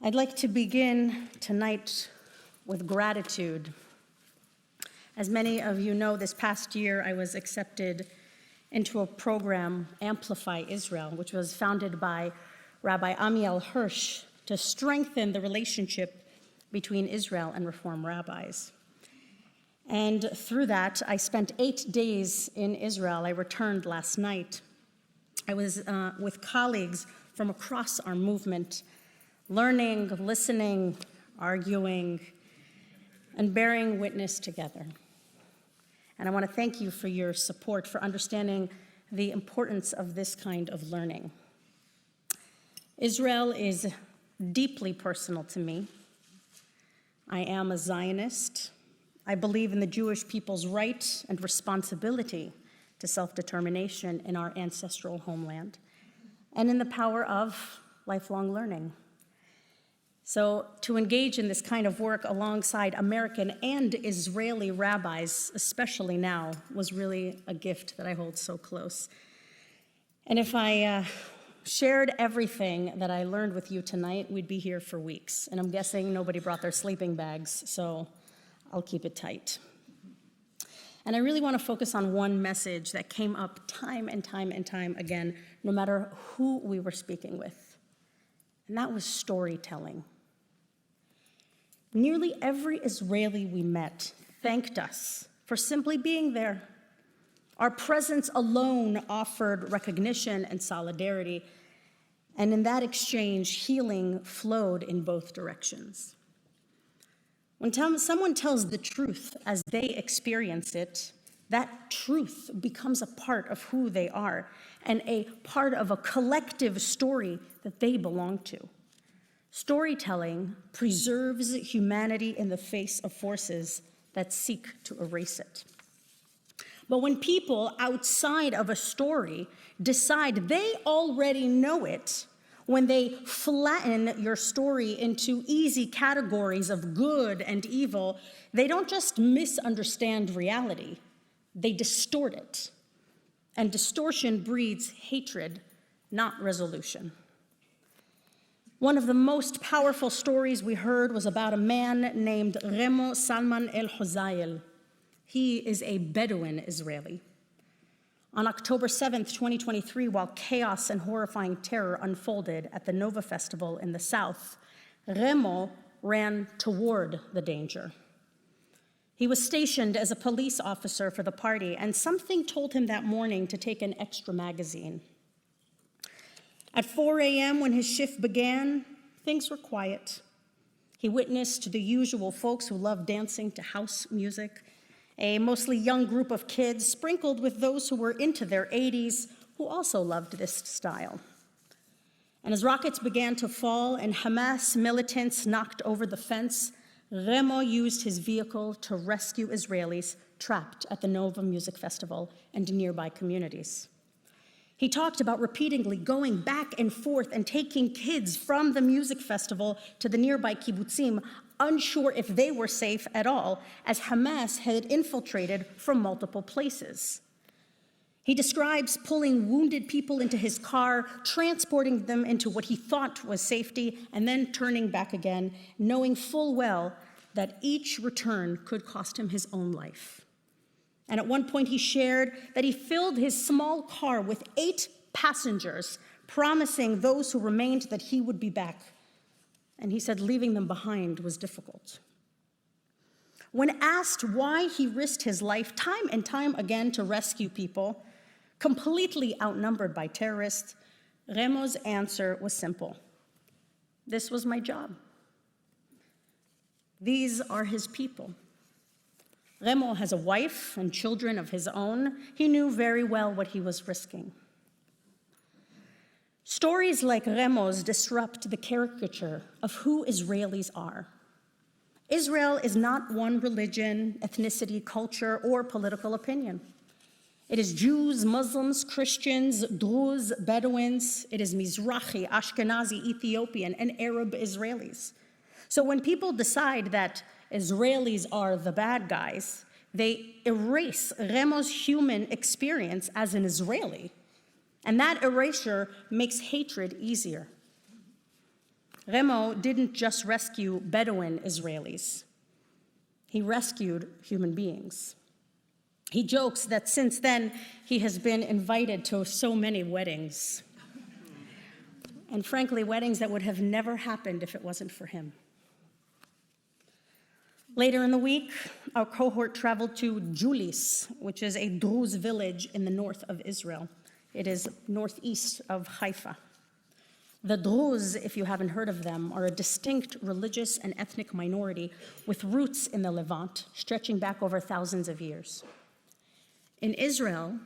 I'd like to begin tonight with gratitude. As many of you know, this past year I was accepted into a program, Amplify Israel, which was founded by Rabbi Amiel Hirsch to strengthen the relationship between Israel and Reform rabbis. And through that, I spent 8 days in Israel. I returned last night. I was with colleagues from across our movement, learning, listening, arguing, and bearing witness together. And I want to thank you for your support, for understanding the importance of this kind of learning. Israel is deeply personal to me. I am a Zionist. I believe in the Jewish people's right and responsibility to self-determination in our ancestral homeland, and in the power of lifelong learning. So to engage in this kind of work alongside American and Israeli rabbis, especially now, was really a gift that I hold so close. And if I shared everything that I learned with you tonight, we'd be here for weeks. And I'm guessing nobody brought their sleeping bags, so I'll keep it tight. And I really want to focus on one message that came up time and time and time again, no matter who we were speaking with. And that was storytelling. Nearly every Israeli we met thanked us for simply being there. Our presence alone offered recognition and solidarity, and in that exchange, healing flowed in both directions. When someone tells the truth as they experience it, that truth becomes a part of who they are and a part of a collective story that they belong to. Storytelling preserves humanity in the face of forces that seek to erase it. But when people outside of a story decide they already know it, when they flatten your story into easy categories of good and evil, they don't just misunderstand reality, they distort it. And distortion breeds hatred, not resolution. One of the most powerful stories we heard was about a man named Remo Salman El-Hozayel. He is a Bedouin Israeli. On October 7th, 2023, while chaos and horrifying terror unfolded at the Nova Festival in the south, Remo ran toward the danger. He was stationed as a police officer for the party, and something told him that morning to take an extra magazine. At 4 a.m., when his shift began, things were quiet. He witnessed the usual folks who love dancing to house music, a mostly young group of kids sprinkled with those who were into their 80s who also loved this style. And as rockets began to fall and Hamas militants knocked over the fence, Remo used his vehicle to rescue Israelis trapped at the Nova Music Festival and nearby communities. He talked about repeatedly going back and forth and taking kids from the music festival to the nearby kibbutzim, unsure if they were safe at all, as Hamas had infiltrated from multiple places. He describes pulling wounded people into his car, transporting them into what he thought was safety, and then turning back again, knowing full well that each return could cost him his own life. And at one point he shared that he filled his small car with 8 passengers, promising those who remained that he would be back. And he said leaving them behind was difficult. When asked why he risked his life time and time again to rescue people, completely outnumbered by terrorists, Remo's answer was simple. This was my job. These are his people. Remo has a wife and children of his own. He knew very well what he was risking. Stories like Remo's disrupt the caricature of who Israelis are. Israel is not one religion, ethnicity, culture, or political opinion. It is Jews, Muslims, Christians, Druze, Bedouins. It is Mizrahi, Ashkenazi, Ethiopian, and Arab Israelis. So when people decide that Israelis are the bad guys, they erase Remo's human experience as an Israeli. And that erasure makes hatred easier. Remo didn't just rescue Bedouin Israelis. He rescued human beings. He jokes that since then, he has been invited to so many weddings. And frankly, weddings that would have never happened if it wasn't for him. Later in the week, our cohort traveled to Julis, which is a Druze village in the north of Israel. It is northeast of Haifa. The Druze, if you haven't heard of them, are a distinct religious and ethnic minority with roots in the Levant, stretching back over thousands of years. In Israel,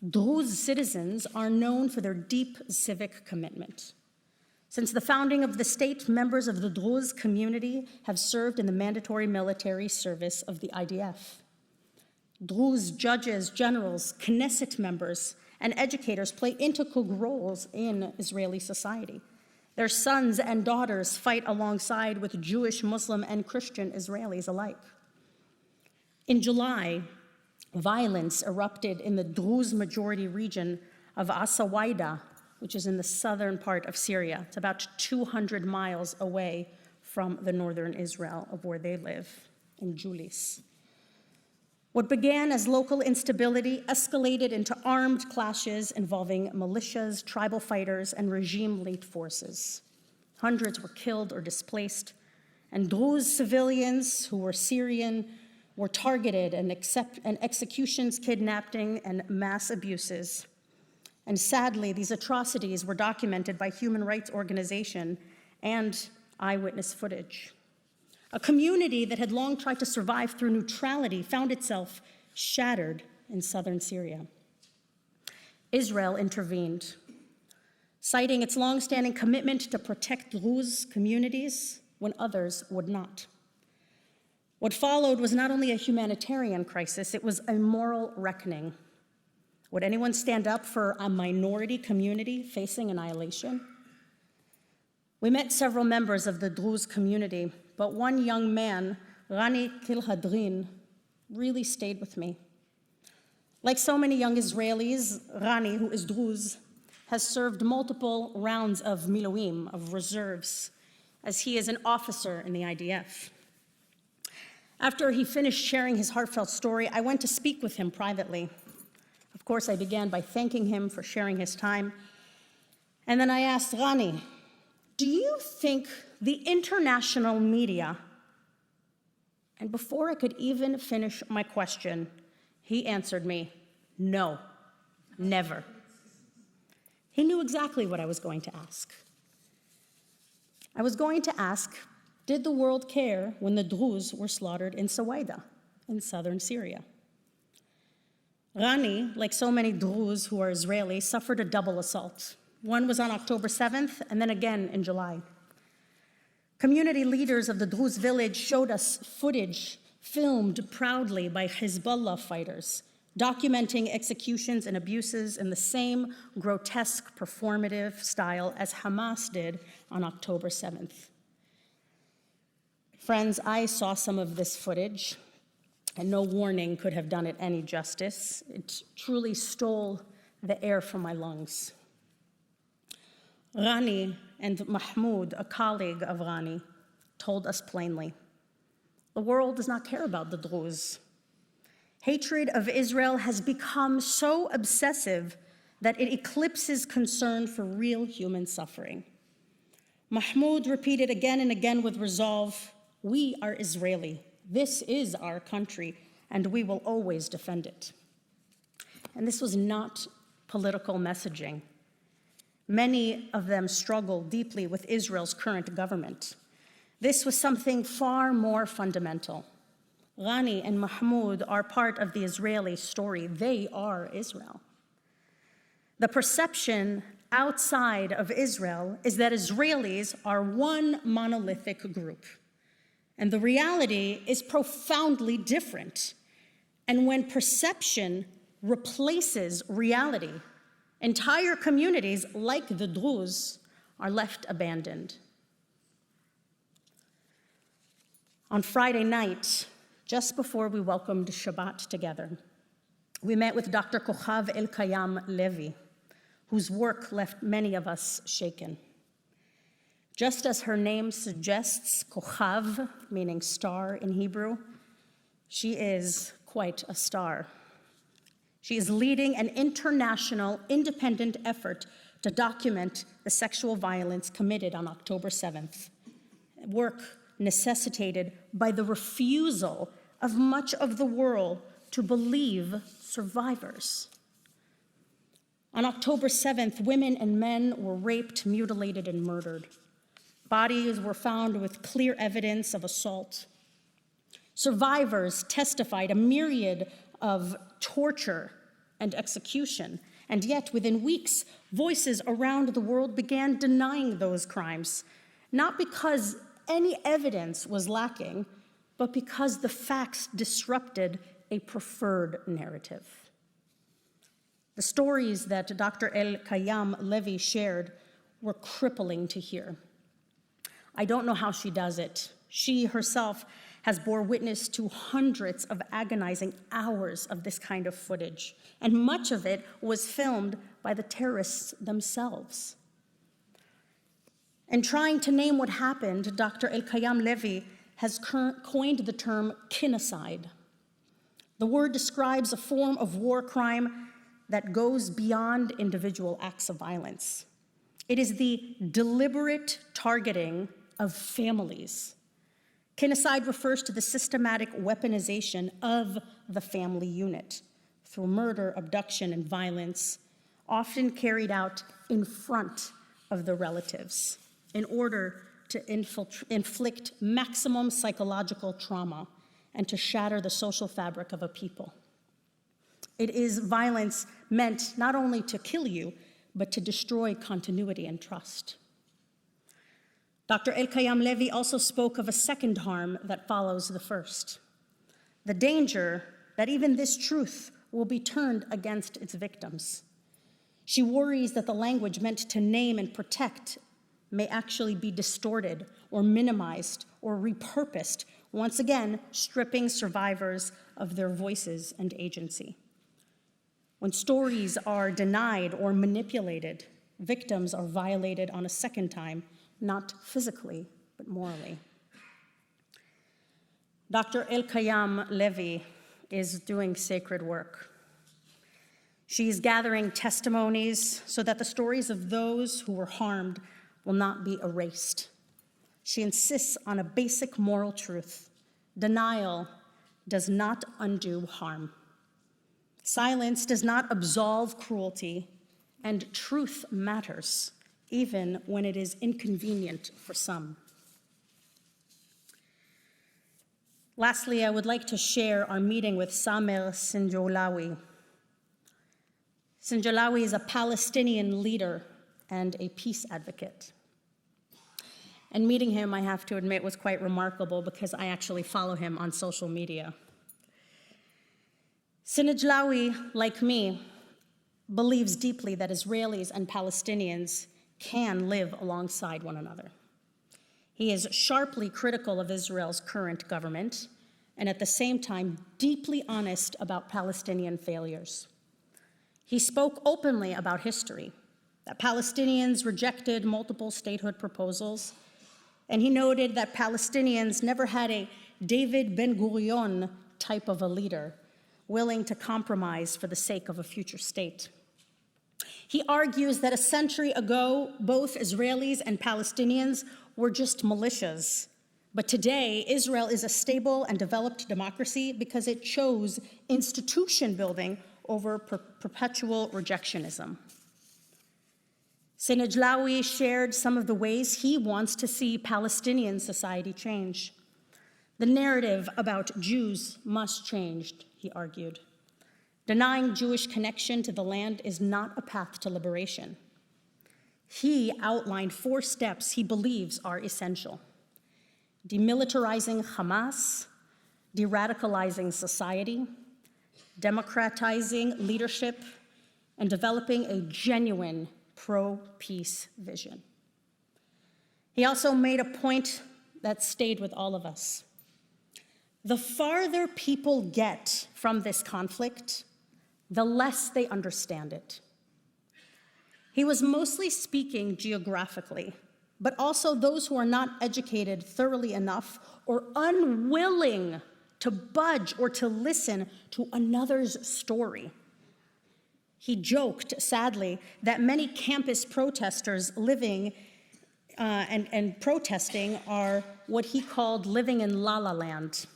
Druze citizens are known for their deep civic commitment. Since the founding of the state, members of the Druze community have served in the mandatory military service of the IDF. Druze judges, generals, Knesset members, and educators play integral roles in Israeli society. Their sons and daughters fight alongside with Jewish, Muslim, and Christian Israelis alike. In July, violence erupted in the Druze majority region of Asawaida, which is in the southern part of Syria. It's about 200 miles away from the northern Israel of where they live, in Julis. What began as local instability escalated into armed clashes involving militias, tribal fighters, and regime-linked forces. Hundreds were killed or displaced, and Druze civilians who were Syrian were targeted, and executions, kidnapping, and mass abuses. And sadly, these atrocities were documented by human rights organizations and eyewitness footage. A community that had long tried to survive through neutrality found itself shattered in southern Syria. Israel intervened, citing its longstanding commitment to protect Druze communities when others would not. What followed was not only a humanitarian crisis, it was a moral reckoning. Would anyone stand up for a minority community facing annihilation? We met several members of the Druze community, but one young man, Rani Kilhadrin, really stayed with me. Like so many young Israelis, Rani, who is Druze, has served multiple rounds of miluim, of reserves, as he is an officer in the IDF. After he finished sharing his heartfelt story, I went to speak with him privately. Of course, I began by thanking him for sharing his time. And then I asked Rani, do you think the international media, and before I could even finish my question, he answered me, no, never. He knew exactly what I was going to ask. I was going to ask, did the world care when the Druze were slaughtered in Sawaida, in southern Syria? Rani, like so many Druze who are Israeli, suffered a double assault. One was on October 7th, and then again in July. Community leaders of the Druze village showed us footage filmed proudly by Hezbollah fighters, documenting executions and abuses in the same grotesque performative style as Hamas did on October 7th. Friends, I saw some of this footage, and no warning could have done it any justice. It truly stole the air from my lungs. Rani and Mahmoud, a colleague of Rani, told us plainly, the world does not care about the Druze. Hatred of Israel has become so obsessive that it eclipses concern for real human suffering. Mahmoud repeated again and again with resolve, we are Israeli. This is our country, and we will always defend it. And this was not political messaging. Many of them struggle deeply with Israel's current government. This was something far more fundamental. Rani and Mahmoud are part of the Israeli story. They are Israel. The perception outside of Israel is that Israelis are one monolithic group. And the reality is profoundly different. And when perception replaces reality, entire communities like the Druze are left abandoned. On Friday night, just before we welcomed Shabbat together, we met with Dr. Kochav Elkayam Levi, whose work left many of us shaken. Just as her name suggests, Kochav, meaning star in Hebrew, she is quite a star. She is leading an international independent effort to document the sexual violence committed on October 7th, work necessitated by the refusal of much of the world to believe survivors. On October 7th, women and men were raped, mutilated, and murdered. Bodies were found with clear evidence of assault. Survivors testified a myriad of torture and execution, and yet within weeks, voices around the world began denying those crimes, not because any evidence was lacking, but because the facts disrupted a preferred narrative. The stories that Dr. El-Kayam Levy shared were crippling to hear. I don't know how she does it. She herself has bore witness to hundreds of agonizing hours of this kind of footage, and much of it was filmed by the terrorists themselves. In trying to name what happened, Dr. El-Kayam Levy has coined the term kinocide. The word describes a form of war crime that goes beyond individual acts of violence. It is the deliberate targeting of families. Kinocide refers to the systematic weaponization of the family unit through murder, abduction, and violence, often carried out in front of the relatives in order to inflict maximum psychological trauma and to shatter the social fabric of a people. It is violence meant not only to kill you, but to destroy continuity and trust. Dr. El-Kayam Levy also spoke of a second harm that follows the first, the danger that even this truth will be turned against its victims. She worries that the language meant to name and protect may actually be distorted or minimized or repurposed, once again stripping survivors of their voices and agency. When stories are denied or manipulated, victims are violated on a second time, not physically, but morally. Dr. El-Kayam Levy is doing sacred work. She's gathering testimonies so that the stories of those who were harmed will not be erased. She insists on a basic moral truth: denial does not undo harm. Silence does not absolve cruelty, and truth matters, even when it is inconvenient for some. Lastly, I would like to share our meeting with Samer Sinjolawi. Sinjolawi is a Palestinian leader and a peace advocate. And meeting him, I have to admit, was quite remarkable because I actually follow him on social media. Sinjolawi, like me, believes deeply that Israelis and Palestinians can live alongside one another. He is sharply critical of Israel's current government and at the same time deeply honest about Palestinian failures. He spoke openly about history, that Palestinians rejected multiple statehood proposals, and he noted that Palestinians never had a David Ben-Gurion type of a leader willing to compromise for the sake of a future state. He argues that a century ago, both Israelis and Palestinians were just militias. But today, Israel is a stable and developed democracy because it chose institution building over perpetual rejectionism. Sinjolawi shared some of the ways he wants to see Palestinian society change. The narrative about Jews must change, he argued. Denying Jewish connection to the land is not a path to liberation. He outlined 4 steps he believes are essential: demilitarizing Hamas, de-radicalizing society, democratizing leadership, and developing a genuine pro-peace vision. He also made a point that stayed with all of us. The farther people get from this conflict, the less they understand it. He was mostly speaking geographically, but also those who are not educated thoroughly enough or unwilling to budge or to listen to another's story. He joked, sadly, that many campus protesters living and protesting are what he called living in La La Land.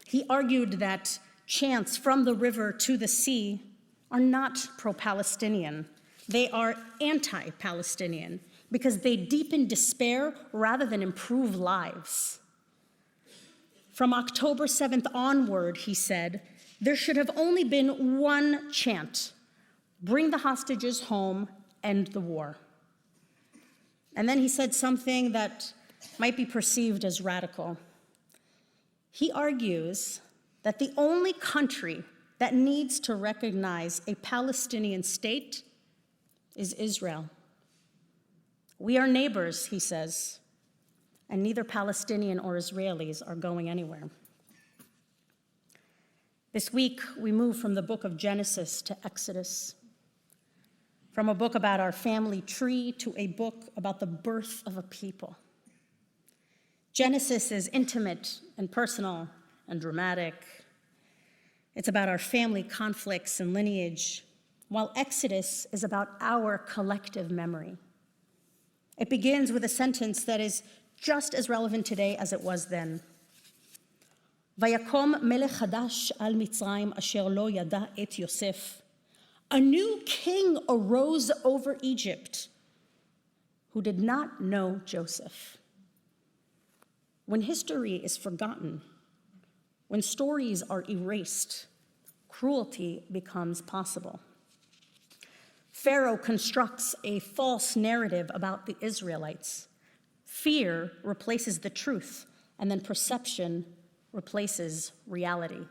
He argued that chants from the river to the sea are not pro-Palestinian. They are anti-Palestinian because they deepen despair rather than improve lives. From October 7th onward, he said, there should have only been one chant: bring the hostages home, end the war. And then he said something that might be perceived as radical. He argues that the only country that needs to recognize a Palestinian state is Israel. We are neighbors, he says, and neither Palestinian or Israelis are going anywhere. This week, we move from the book of Genesis to Exodus, from a book about our family tree to a book about the birth of a people. Genesis is intimate and personal and dramatic. It's about our family conflicts and lineage, while Exodus is about our collective memory. It begins with a sentence that is just as relevant today as it was then. Vayakom melech chadash al Mitzrayim asher lo yada et Yosef. A new king arose over Egypt who did not know Joseph. When history is forgotten, when stories are erased, cruelty becomes possible. Pharaoh constructs a false narrative about the Israelites. Fear replaces the truth, and then perception replaces reality.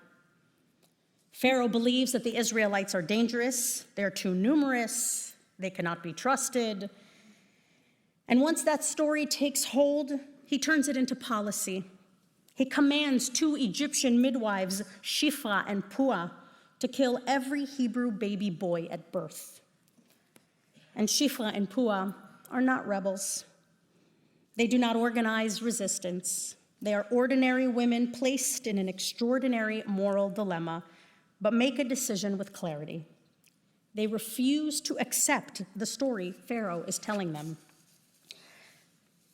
Pharaoh believes that the Israelites are dangerous, they're too numerous, they cannot be trusted. And once that story takes hold, he turns it into policy. He commands 2 Egyptian midwives, Shifra and Pua, to kill every Hebrew baby boy at birth. And Shifra and Pua are not rebels. They do not organize resistance. They are ordinary women placed in an extraordinary moral dilemma, but make a decision with clarity. They refuse to accept the story Pharaoh is telling them.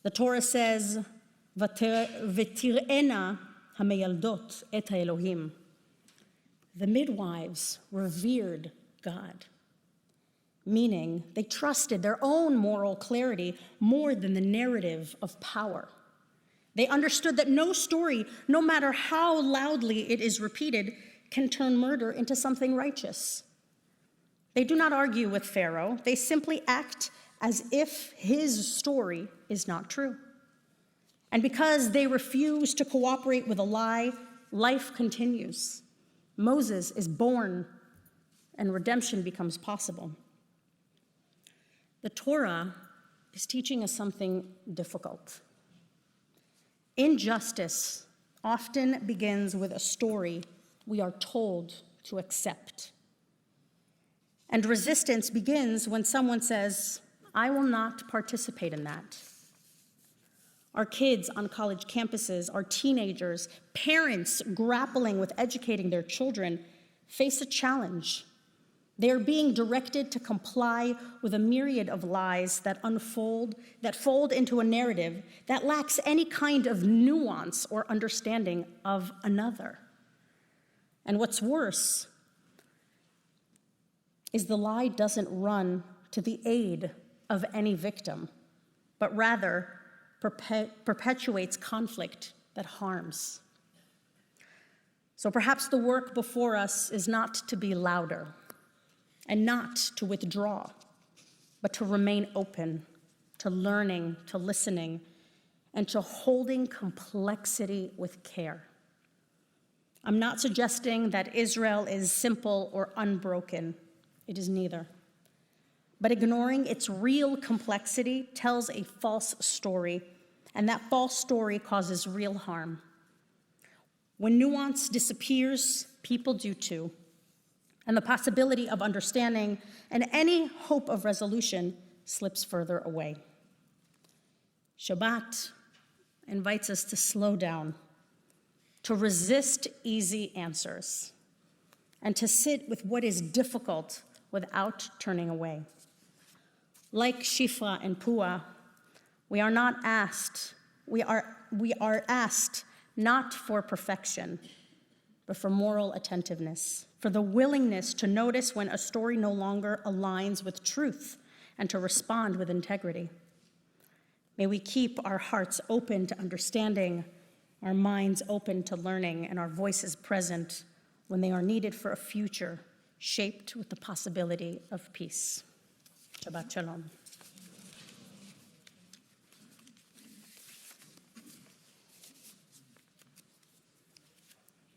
The Torah says, "V'tir'ena hameyaldot et ha'Elohim." The midwives revered God, meaning they trusted their own moral clarity more than the narrative of power. They understood that no story, no matter how loudly it is repeated, can turn murder into something righteous. They do not argue with Pharaoh. They simply act as if his story is not true. And because they refuse to cooperate with a lie, life continues. Moses is born, and redemption becomes possible. The Torah is teaching us something difficult. Injustice often begins with a story we are told to accept. And resistance begins when someone says, I will not participate in that. Our kids on college campuses, our teenagers, parents grappling with educating their children face a challenge. They are being directed to comply with a myriad of lies that fold into a narrative that lacks any kind of nuance or understanding of another. And what's worse is the lie doesn't run to the aid of any victim, but rather perpetuates conflict that harms. So perhaps the work before us is not to be louder, and not to withdraw, but to remain open, to learning, to listening, and to holding complexity with care. I'm not suggesting that Israel is simple or unbroken. It is neither. But ignoring its real complexity tells a false story, and that false story causes real harm. When nuance disappears, people do too. And the possibility of understanding and any hope of resolution slips further away. Shabbat invites us to slow down, to resist easy answers, and to sit with what is difficult without turning away. Like Shifra and Pua, we are asked not for perfection, but for moral attentiveness, for the willingness to notice when a story no longer aligns with truth and to respond with integrity. May we keep our hearts open to understanding, our minds open to learning, and our voices present when they are needed for a future shaped with the possibility of peace. Shabbat Shalom.